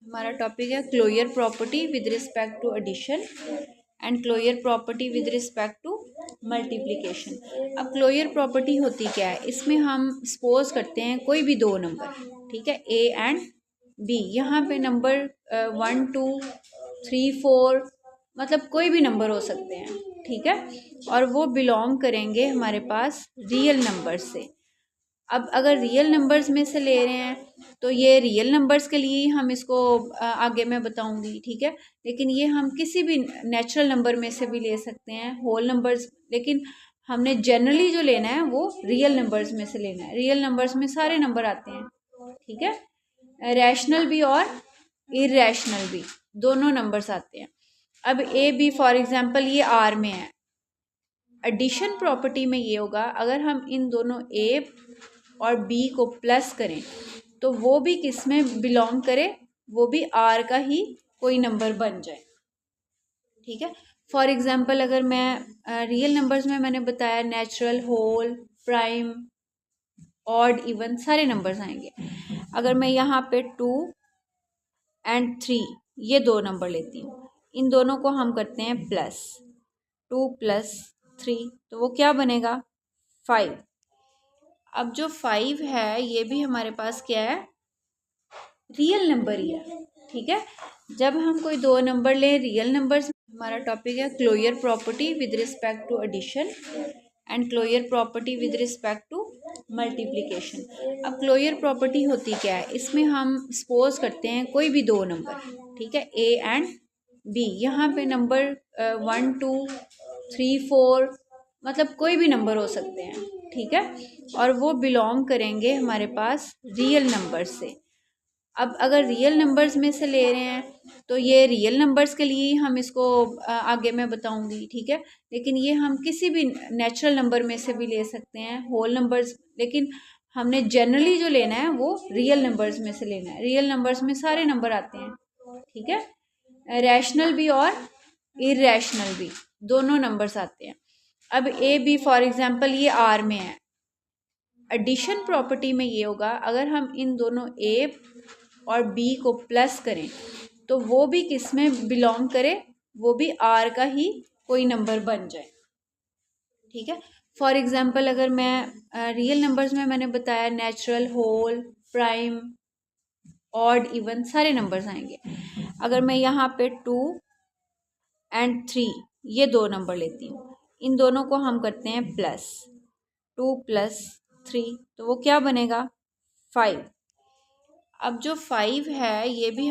हमारा टॉपिक है closure property with respect to addition and closure property with respect to multiplication. अब closure property होती क्या है, इसमें हम सपोज करते हैं कोई भी दो नंबर, ठीक है, ए एंड बी। यहाँ पे नंबर 1 2 3 4 मतलब कोई भी नंबर हो सकते हैं, ठीक है, और वो बिलोंग करेंगे हमारे पास रियल नंबर से। अब अगर रियल नंबर्स में से ले रहे हैं तो ये रियल नंबर्स के लिए ही हम इसको आगे मैं बताऊंगी, ठीक है। लेकिन ये हम किसी भी नेचुरल नंबर में से भी ले सकते हैं, होल नंबर्स, लेकिन हमने जनरली जो लेना है वो रियल नंबर्स में से लेना है। रियल नंबर्स में सारे नंबर आते हैं, ठीक है, रैशनल भी और इरेशनल भी, दोनों नंबर्स आते हैं। अब ए बी फॉर एग्जांपल ये आर में है। एडिशन प्रॉपर्टी में ये होगा, अगर हम इन दोनों ए और बी को प्लस करें तो वो भी किस में बिलोंग करे, वो भी आर का ही कोई नंबर बन जाए, ठीक है। फॉर एग्जांपल अगर मैं रियल नंबर्स में मैंने बताया natural, whole, prime, odd, even सारे नंबर्स आएंगे। अगर मैं यहाँ पे 2 एंड 3 ये दो नंबर लेती हूँ, इन दोनों को हम करते हैं प्लस, 2 प्लस 3 तो वो क्या बनेगा 5। अब जो 5 है ये भी हमारे पास क्या है, रियल नंबर ही है, ठीक है। जब हम कोई दो नंबर लें रियल नंबर्स, हमारा टॉपिक है closure property with respect to addition and closure property with respect to multiplication. अब क्लोजर प्रॉपर्टी होती क्या है, इसमें हम सपोज करते हैं कोई भी दो नंबर, ठीक है, ए एंड बी। यहाँ पे नंबर 1 2 3 4 मतलब कोई भी नंबर हो सकते हैं, ठीक है, और वो बिलोंग करेंगे हमारे पास रियल नंबर से। अब अगर रियल नंबर्स में से ले रहे हैं तो ये रियल नंबर्स के लिए ही हम इसको आगे मैं बताऊंगी, ठीक है। लेकिन ये हम किसी भी नेचुरल नंबर में से भी ले सकते हैं, होल नंबर्स, लेकिन हमने जनरली जो लेना है वो रियल नंबर्स में से लेना है। रियल नंबर्स में सारे नंबर आते हैं, ठीक है, रैशनल भी और इरेशनल भी, दोनों नंबर्स आते हैं। अब ए बी फॉर एग्जांपल ये आर में है। एडिशन प्रॉपर्टी में ये होगा, अगर हम इन दोनों ए और बी को प्लस करें तो वो भी किस में बिलोंग करे, वो भी आर का ही कोई नंबर बन जाए, ठीक है। फॉर एग्जांपल अगर मैं रियल नंबर्स में मैंने बताया natural, whole, prime, odd, even सारे नंबर्स आएंगे। अगर मैं यहाँ पे 2 एंड 3 ये दो नंबर लेती हूँ, इन दोनों को हम करते हैं प्लस, 2 प्लस 3 तो वो क्या बनेगा 5। अब जो 5 है ये भी